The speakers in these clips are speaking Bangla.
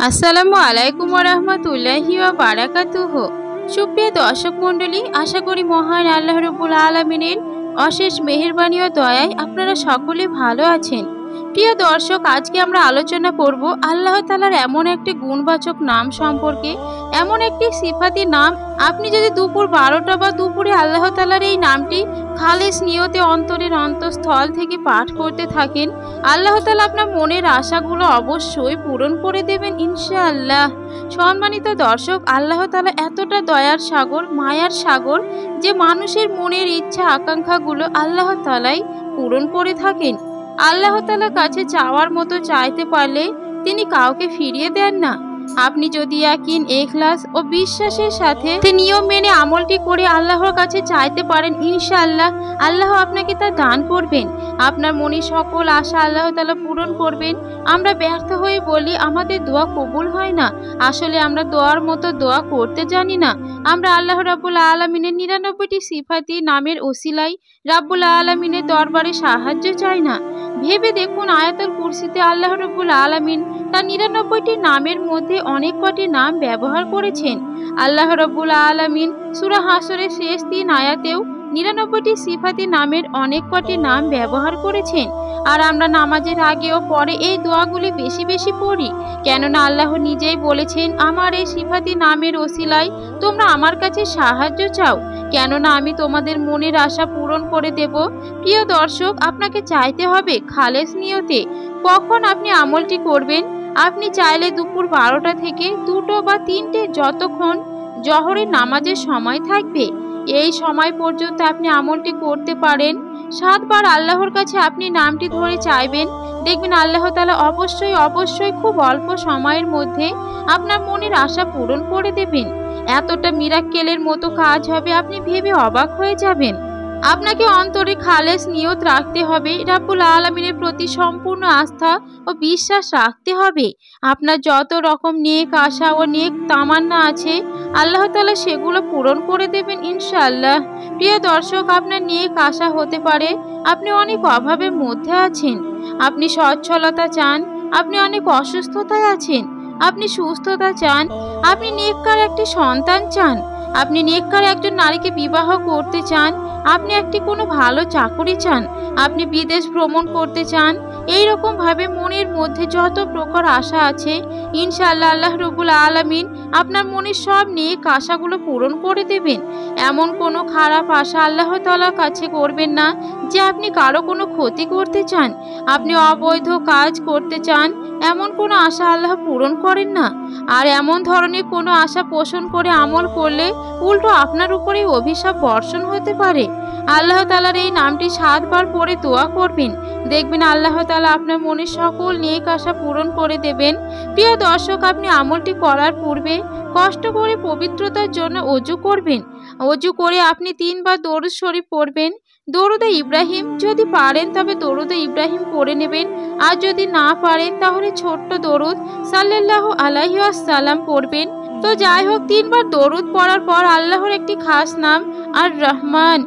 আসসালামু আলাইকুম ওয়া রাহমাতুল্লাহি ওয়া বারাকাতুহু। সুপ্রিয় দর্শক মণ্ডলী, আশা করি মহান আল্লাহ রাব্বুল আলামিনের অশেষ মেহেরবানি ও দয়ায় আপনারা সকলে ভালো আছেন। প্রিয় দর্শক, আজকে আমরা আলোচনা করব আল্লাহ তাআলার এমন একটি গুণবাচক নাম সম্পর্কে, এমন একটি সিফাতি নাম। আপনি যদি দুপুর 12টা বা দুপুরে আল্লাহ তাআলার এই নামটি খালেস নিয়তে অন্তরের অন্তঃস্থল থেকে পাঠ করতে থাকেন, আল্লাহ তাআলা আপনার মনের আশাগুলো অবশ্যই পূরণ করে দেবেন ইনশাআল্লাহ। সম্মানিত দর্শক, আল্লাহ তাআলা এতটা দয়ার সাগর, মায়ার সাগর যে মানুষের মনের ইচ্ছা আকাঙ্ক্ষাগুলো আল্লাহ তাআলাই পূরণ করে থাকেন। আল্লাহ তাআলার কাছে চাওয়ার মতো চাইতে পারলে তিনি কাউকে ফিরিয়ে দেন না। আপনি যদি ইয়াকিন, ইখলাস ও বিশ্বাসের সাথে নিয়ম মেনে আমলটি করে আল্লাহর কাছে চাইতে পারেন, ইনশাআল্লাহ আল্লাহ আপনাকে তা দান করবেন। আপনার মনে সকল আশা আল্লাহ তাআলা পূরণ করবেন। আমরা ব্যর্থ হয়ে বলি আমাদের দোয়া কবুল হয় না। আসলে আমরা দোয়ার মতো দোয়া করতে জানি না। আমরা আল্লাহ রাব্বুল আলামিনের 99টি সিফাতি নামের ওসিলায় রাব্বুল আলামিনের দরবারে সাহায্য চাই না। ভেবে দেখুন, আয়াতুল কুরসিতে আল্লাহ রাব্বুল আলামিন তার 99টি নামের মধ্যে অনেক কটি নাম ব্যবহার করেছেন। আল্লাহ রাব্বুল আলামিন সূরা হাসরের শেষ 3 আয়াতেও 99টি সিফাতি নামের অনেক কটি নাম ব্যবহার করেছেন। আর আমরা নামাজের আগে ও পরে এই দোয়াগুলি বেশি বেশি পড়ি, কেননা আল্লাহ নিজেই বলেছেন, আমার এই সিফাতি নামের ওসিলায় তোমরা আমার কাছে সাহায্য চাও, কেননা আমি তোমাদের মনের আশা পূরণ করে দেব। প্রিয় দর্শক, আপনাকে চাইতে হবে খালেস নিয়তে। কখন আপনি আমলটি করবেন? আপনি চাইলে দুপুর 12টা থেকে 2টো বা 3টে, যতক্ষণ জোহরের নামাজের সময় থাকবে, এই সময় পর্যন্ত আপনি আমলটি করতে পারেন। 7 বার আল্লাহর কাছে আপনি নামটি ধরে চাইবেন, দেখবেন আল্লাহ তাআলা অবশ্যই খুব অল্প সময়ের মধ্যে আপনার মনের আশা পূরণ করে দেবেন। এতটা মিরাক্কেলের মতো কাজ হবে, আপনি ভেবে অবাক হয়ে যাবেন। আপনাকে অন্তরে খালেস নিয়ত রাখতে হবে, রাব্বুল আলামিনের প্রতি সম্পূর্ণ আস্থা ও বিশ্বাস রাখতে হবে। আপনার যত রকম নেক আশা ও নেক তামান্না আছে আল্লাহ তাআলা সেগুলো পূরণ করে দেবেন ইনশাআল্লাহ। প্রিয় দর্শক, আপনার নেক আশা হতে পারে আপনি অনেক অভাবের মধ্যে আছেন, আপনি সচ্ছলতা চান, আপনি অনেক অসুস্থতায় আছেন, আপনি সুস্থতা চান, আপনি নেককার একটি সন্তান চান, আপনি নেককার একজন নারীকে বিবাহ করতে চান, আপনি একটি কোনো ভালো চাকরি চান, আপনি বিদেশ ভ্রমণ করতে চান। এই রকম ভাবে মনের মধ্যে যত প্রকার আশা আছে, ইনশাআল্লাহ আল্লাহ রাব্বুল আলামিন আপনার মনের সব নেক আশাগুলো পূরণ করে দেবেন। এমন কোনো খারাপ আশা আল্লাহ তাআলার কাছে করবেন না যে আপনি কারো কোনো ক্ষতি করতে চান, আপনি অবৈধ কাজ করতে চান, এমন কোনো আশা আল্লাহ পূরণ করেন না। আর এমন ধরনের কোনো আশা পোষণ করে আমল করলে উল্টো আপনার উপরে অভিশাপ বর্ষণ হতে পারে। আল্লাহ তাআলার এই নামটি 7 বার পড়ে দোয়া করবেন, দেখবেন আল্লাহ তাআলা আপনার মনের সকল নেক আশা পূরণ করে দেবেন। প্রিয় দর্শক, আপনি আমলটি করার পূর্বে কষ্ট করে পবিত্রতার জন্য ওযু করবেন। ওযু করে আপনি 3 বার দরুদ শরীফ পড়বেন। দরুদে ইব্রাহিম যদি পারেন তবে দরুদে ইব্রাহিম পড়ে নেবেন, আর যদি না পারেন তাহলে ছোট্ট দরুদ সাল্লাল্লাহু আলাইহি ওয়াসাল্লাম পড়বেন। তো যাই হোক, 3 বার দরুদ পড়ার পর আল্লাহর একটি খাস নাম আর রহমান,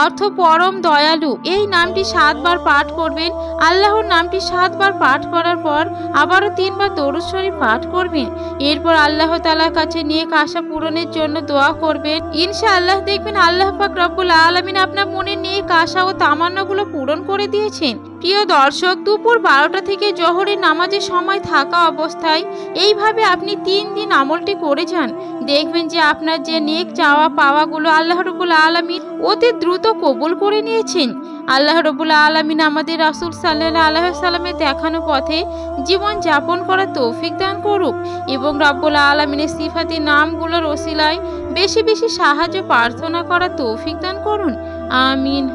অর্থ পরম দয়ালু, এই নামটি 7 বার পাঠ করবেন। আল্লাহর নামটি 7 বার পাঠ করার পর আবারও 3 বার দরুদ শরীফ পাঠ করবেন। এরপর আল্লাহ তাআলার কাছে নেক আশা পূরণের জন্য দোয়া করবেন। ইনশাআল্লাহ দেখবেন আল্লাহ পাক রব্বুল আলামিন আপনার মনের নেক আশা ও তামান্নাগুলো পূরণ করে দিয়েছেন। প্রিয় দর্শক, দুপুর 12টা থেকে জোহরের নামাজের সময় থাকা অবস্থায় এইভাবে আপনি 3 দিন আমলটি করে যান, দেখবেন যে আপনার যে নেক চাওয়া পাওয়াগুলো আল্লাহ রাব্বুল আলামিন অতি দ্রুত কবুল করে নিয়েছেন। আল্লাহ রাব্বুল আলামিন আমাদের রাসূল সাল্লাল্লাহু আলাইহি ওয়াসাল্লামের দেখানো পথে জীবন যাপন করার তৌফিক দান করুক এবং রাব্বুল আলামিনের সিফাতি নামগুলোর ওসিলায় বেশি বেশি সাহায্য প্রার্থনা করার তৌফিক দান করুন। আমিন।